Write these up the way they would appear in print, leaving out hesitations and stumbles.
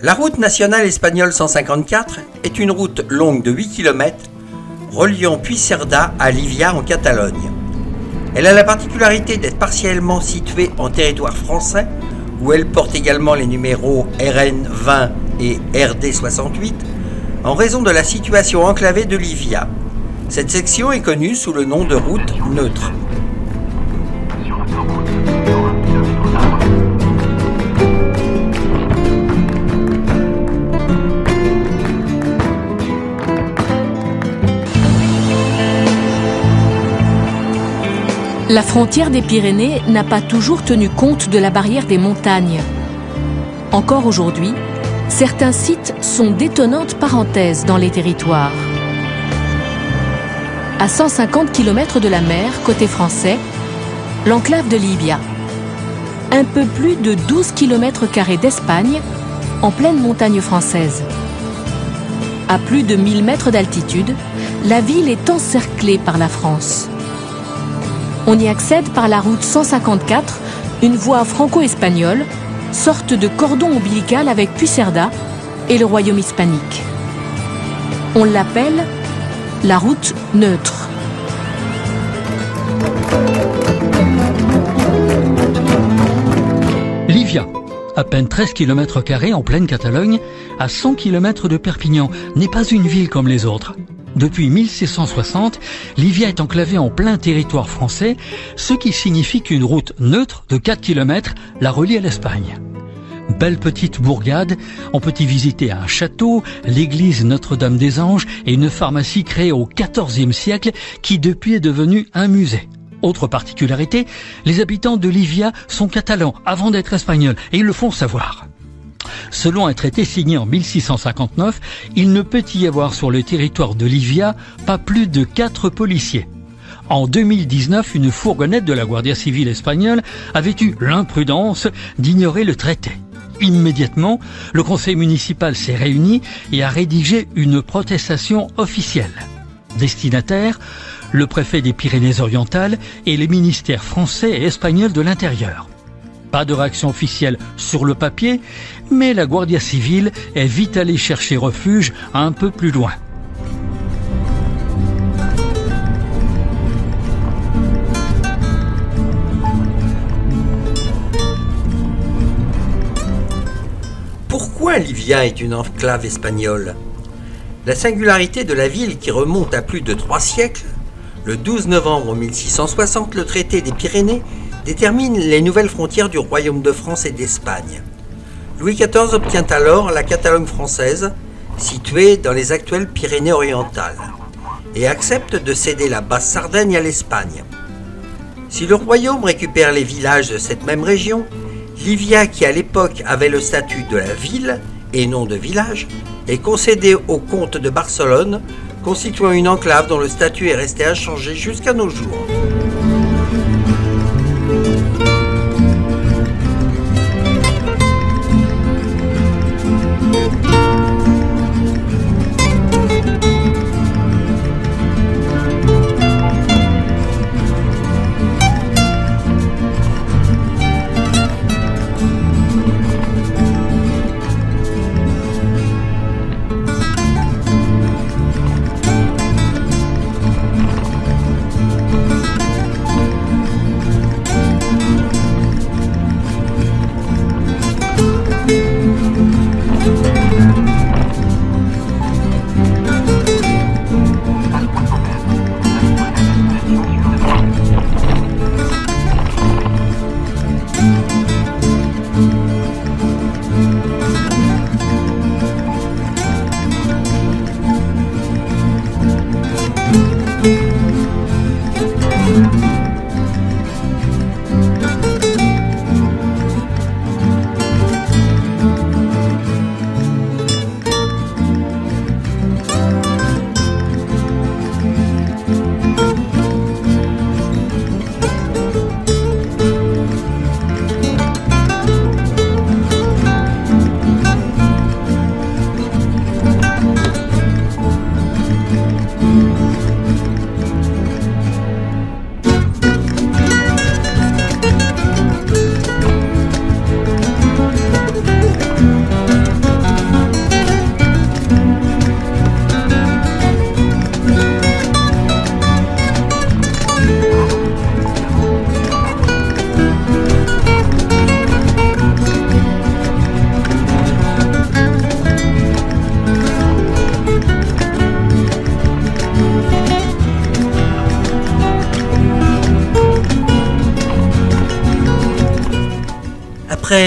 La route nationale espagnole 154 est une route longue de 8 km reliant Puigcerdà à Llívia en Catalogne. Elle a la particularité d'être partiellement située en territoire français, où elle porte également les numéros RN 20 et RD 68, en raison de la situation enclavée de Llívia. Cette section est connue sous le nom de route neutre. La frontière des Pyrénées n'a pas toujours tenu compte de la barrière des montagnes. Encore aujourd'hui, certains sites sont d'étonnantes parenthèses dans les territoires. À 150 km de la mer, côté français, l'enclave de Llívia. Un peu plus de 12 km² d'Espagne, en pleine montagne française. À plus de 1000 mètres d'altitude, la ville est encerclée par la France. On y accède par la route 154, une voie franco-espagnole, sorte de cordon ombilical avec Puigcerdà et le royaume hispanique. On l'appelle la route neutre. Llívia, à peine 13 km² en pleine Catalogne, à 100 km de Perpignan, n'est pas une ville comme les autres. Depuis 1660, Llívia est enclavée en plein territoire français, ce qui signifie qu'une route neutre de 4 km la relie à l'Espagne. Belle petite bourgade, on peut y visiter un château, l'église Notre-Dame-des-Anges et une pharmacie créée au XIVe siècle qui depuis est devenue un musée. Autre particularité, les habitants de Llívia sont catalans avant d'être espagnols et ils le font savoir. Selon un traité signé en 1659, il ne peut y avoir sur le territoire de Llívia pas plus de 4 policiers. En 2019, une fourgonnette de la Guardia Civile espagnole avait eu l'imprudence d'ignorer le traité. Immédiatement, le conseil municipal s'est réuni et a rédigé une protestation officielle. Destinataires, le préfet des Pyrénées-Orientales et les ministères français et espagnols de l'Intérieur. Pas de réaction officielle sur le papier, mais la Guardia Civile est vite allée chercher refuge un peu plus loin. Pourquoi Llívia est une enclave espagnole? La singularité de la ville qui remonte à plus de 3 siècles, le 12 novembre 1660, le traité des Pyrénées détermine les nouvelles frontières du royaume de France et d'Espagne. Louis XIV obtient alors la Catalogne française, située dans les actuelles Pyrénées-Orientales, et accepte de céder la Basse-Sardaigne à l'Espagne. Si le royaume récupère les villages de cette même région, Llívia, qui à l'époque avait le statut de la ville et non de village, est concédée au comte de Barcelone, constituant une enclave dont le statut est resté inchangé jusqu'à nos jours.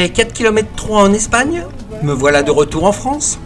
fait 4 km 3 en Espagne. Me voilà de retour en France.